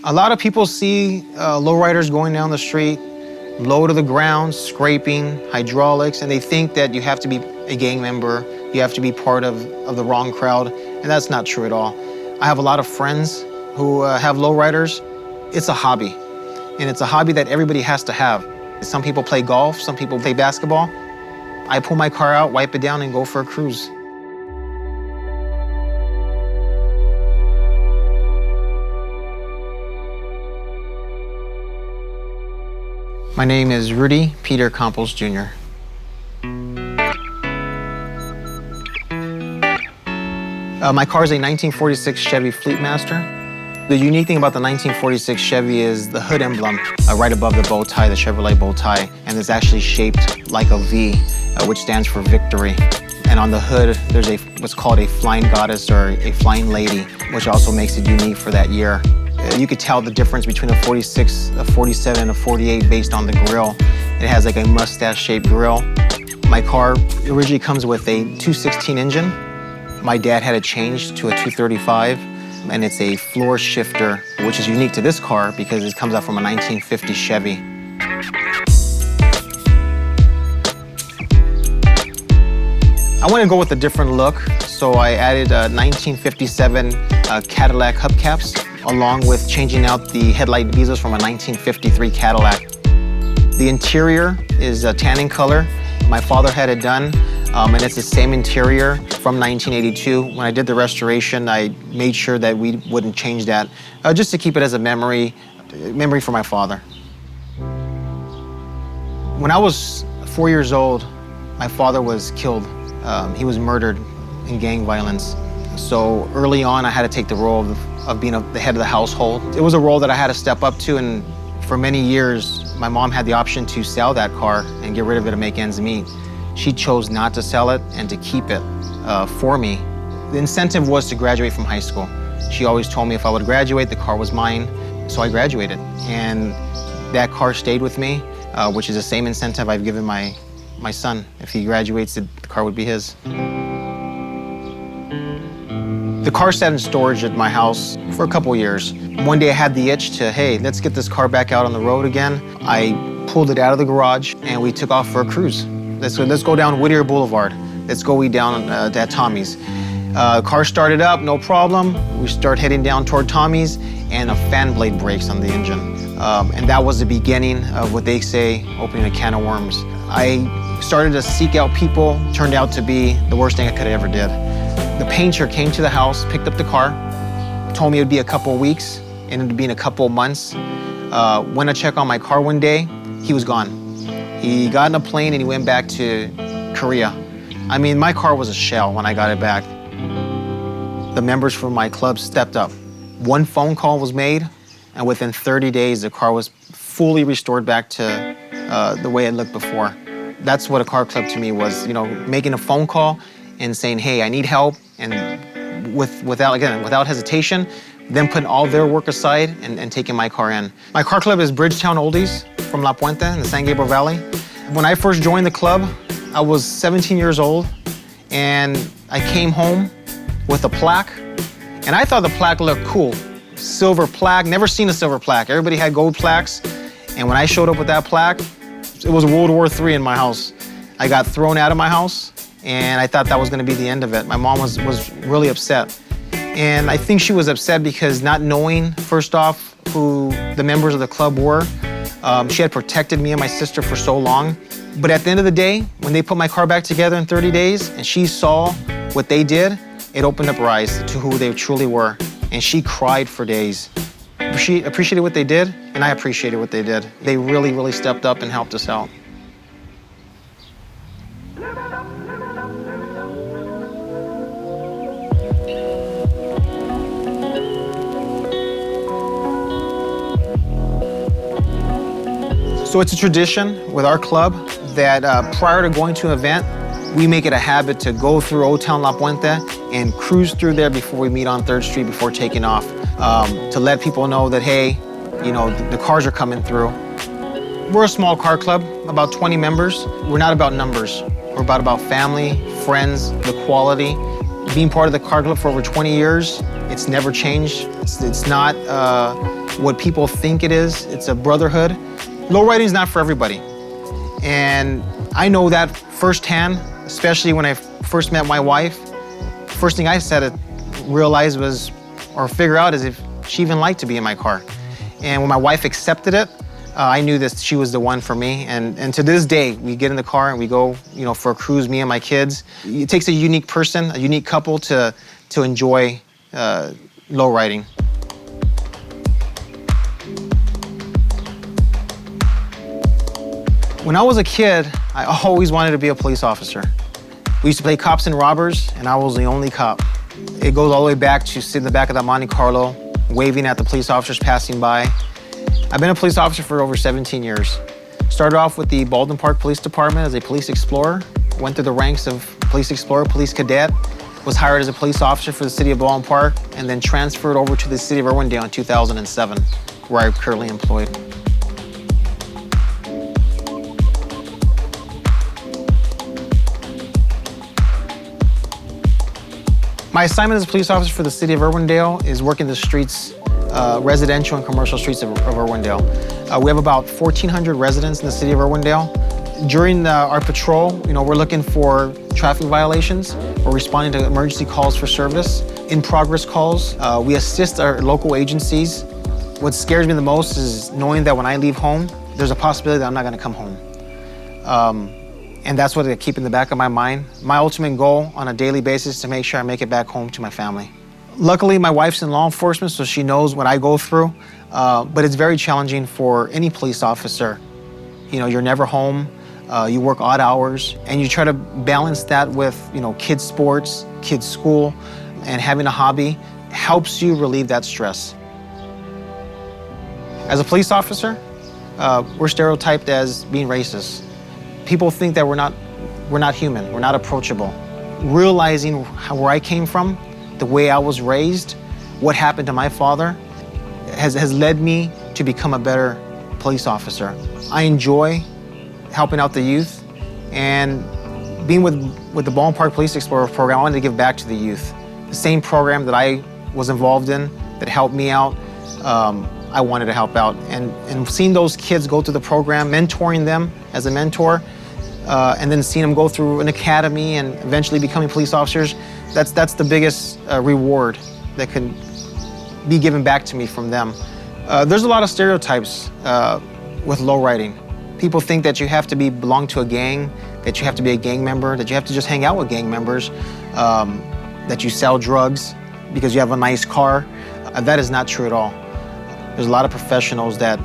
A lot of people see lowriders going down the street, low to the ground, scraping, hydraulics, and they think that you have to be a gang member, you have to be part of the wrong crowd, and that's not true at all. I have a lot of friends who have lowriders. It's a hobby, and it's a hobby that everybody has to have. Some people play golf, some people play basketball. I pull my car out, wipe it down, and go for a cruise. My name is Rudy Peter Campos Jr. My car is a 1946 Chevy Fleetmaster. The unique thing about the 1946 Chevy is the hood emblem right above the bow tie, the Chevrolet bow tie, and it's actually shaped like a V, which stands for victory. And on the hood, there's what's called a flying goddess or a flying lady, which also makes it unique for that year. You could tell the difference between a 46, a 47, and a 48 based on the grille. It has like a mustache-shaped grille. My car originally comes with a 216 engine. My dad had it changed to a 235, and it's a floor shifter, which is unique to this car because it comes out from a 1950 Chevy. I want to go with a different look, so I added a 1957 Cadillac Hubcaps, along with changing out the headlight bezels from a 1953 Cadillac. The interior is a tanning color. My father had it done, and it's the same interior from 1982. When I did the restoration, I made sure that we wouldn't change that, just to keep it as a memory for my father. When I was 4 years old, my father was killed. He was murdered in gang violence. So early on, I had to take the role of being the head of the household. It was a role that I had to step up to, and for many years, my mom had the option to sell that car and get rid of it to make ends meet. She chose not to sell it and to keep it for me. The incentive was to graduate from high school. She always told me if I would graduate, the car was mine, so I graduated. And that car stayed with me, which is the same incentive I've given my son. If he graduates, the car would be his. The car sat in storage at my house for a couple years. One day I had the itch to, hey, let's get this car back out on the road again. I pulled it out of the garage and we took off for a cruise. Let's go down Whittier Boulevard. Let's go eat down at Tommy's. Car started up, no problem. We start heading down toward Tommy's and a fan blade breaks on the engine. And that was the beginning of what they say, opening a can of worms. I started to seek out people, turned out to be the worst thing I could have ever did. The painter came to the house, picked up the car, told me it would be a couple of weeks, ended up being a couple of months. Went to check on my car one day, he was gone. He got in a plane and he went back to Korea. I mean, my car was a shell when I got it back. The members from my club stepped up. One phone call was made, and within 30 days, the car was fully restored back to the way it looked before. That's what a car club to me was, you know, making a phone call and saying, hey, I need help, and without hesitation, them putting all their work aside and taking my car in. My car club is BridgeTown Oldies from La Puente in the San Gabriel Valley. When I first joined the club, I was 17 years old, and I came home with a plaque, and I thought the plaque looked cool. Silver plaque, never seen a silver plaque. Everybody had gold plaques, and when I showed up with that plaque, it was World War III in my house. I got thrown out of my house, and I thought that was gonna be the end of it. My mom was really upset. And I think she was upset because not knowing, first off, who the members of the club were, she had protected me and my sister for so long. But at the end of the day, when they put my car back together in 30 days and she saw what they did, it opened up her eyes to who they truly were. And she cried for days. She appreciated what they did, and I appreciated what they did. They really, really stepped up and helped us out. So it's a tradition with our club that prior to going to an event, we make it a habit to go through Old Town La Puente and cruise through there before we meet on 3rd Street before taking off, to let people know that, hey, you know, the cars are coming through. We're a small car club, about 20 members. We're not about numbers. We're about family, friends, the quality. Being part of the car club for over 20 years, it's never changed. It's not what people think it is. It's a brotherhood. Lowriding is not for everybody. And I know that firsthand, especially when I first met my wife. First thing I said to realize was, or figure out, is if she even liked to be in my car. And when my wife accepted it, I knew that she was the one for me. And to this day, we get in the car and we go, for a cruise, me and my kids. It takes a unique person, a unique couple to enjoy lowriding. When I was a kid, I always wanted to be a police officer. We used to play cops and robbers, and I was the only cop. It goes all the way back to sitting in the back of that Monte Carlo, waving at the police officers passing by. I've been a police officer for over 17 years. Started off with the Baldwin Park Police Department as a police explorer, went through the ranks of police explorer, police cadet, was hired as a police officer for the city of Baldwin Park, and then transferred over to the city of Irwindale in 2007, where I'm currently employed. My assignment as a police officer for the city of Irwindale is working the streets, residential and commercial streets of Irwindale. We have about 1,400 residents in the city of Irwindale. During our patrol, we're looking for traffic violations. We're responding to emergency calls for service, in-progress calls. We assist our local agencies. What scares me the most is knowing that when I leave home, there's a possibility that I'm not going to come home. And that's what I keep in the back of my mind. My ultimate goal on a daily basis is to make sure I make it back home to my family. Luckily, my wife's in law enforcement, so she knows what I go through. But it's very challenging for any police officer. You're never home, you work odd hours, and you try to balance that with, kids' sports, kids' school, and having a hobby helps you relieve that stress. As a police officer, we're stereotyped as being racist. People think that we're not human, we're not approachable. Realizing where I came from, the way I was raised, what happened to my father, has led me to become a better police officer. I enjoy helping out the youth, and being with the Baldwin Park Police Explorer program, I wanted to give back to the youth. The same program that I was involved in that helped me out, I wanted to help out. And seeing those kids go through the program, mentoring them as a mentor, and then seeing them go through an academy and eventually becoming police officers, that's the biggest reward that can be given back to me from them. There's a lot of stereotypes with lowriding. People think that you have to belong to a gang, that you have to be a gang member, that you have to just hang out with gang members, that you sell drugs because you have a nice car. That is not true at all. There's a lot of professionals that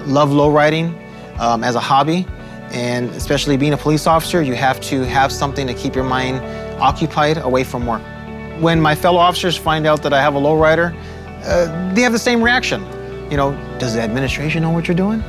love lowriding as a hobby, and especially being a police officer, you have to have something to keep your mind occupied away from work. When my fellow officers find out that I have a lowrider, they have the same reaction. Does the administration know what you're doing?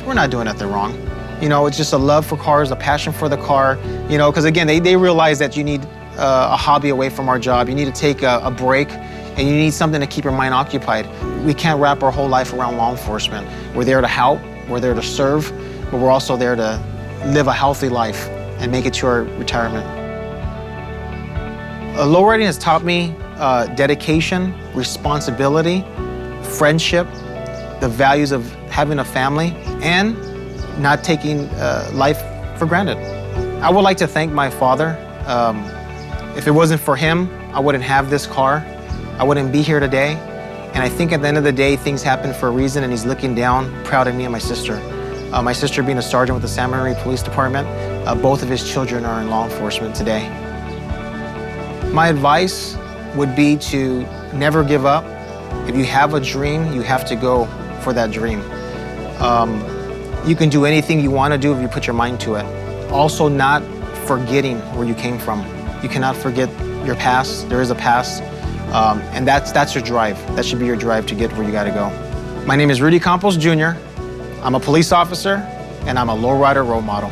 We're not doing nothing wrong. It's just a love for cars, a passion for the car, because again, they realize that you need a hobby away from our job. You need to take a break, and you need something to keep your mind occupied. We can't wrap our whole life around law enforcement. We're there to help, we're there to serve, but we're also there to live a healthy life and make it to our retirement. Lowriding has taught me dedication, responsibility, friendship, the values of having a family, and not taking life for granted. I would like to thank my father. If it wasn't for him, I wouldn't have this car. I wouldn't be here today. And I think at the end of the day, things happen for a reason, and he's looking down, proud of me and my sister. My sister being a sergeant with the San Gabriel Police Department, both of his children are in law enforcement today. My advice would be to never give up. If you have a dream, you have to go for that dream. You can do anything you want to do if you put your mind to it. Also, not forgetting where you came from. You cannot forget your past. There is a past, and that's your drive. That should be your drive to get where you got to go. My name is Rudy Campos Jr. I'm a police officer, and I'm a lowrider role model.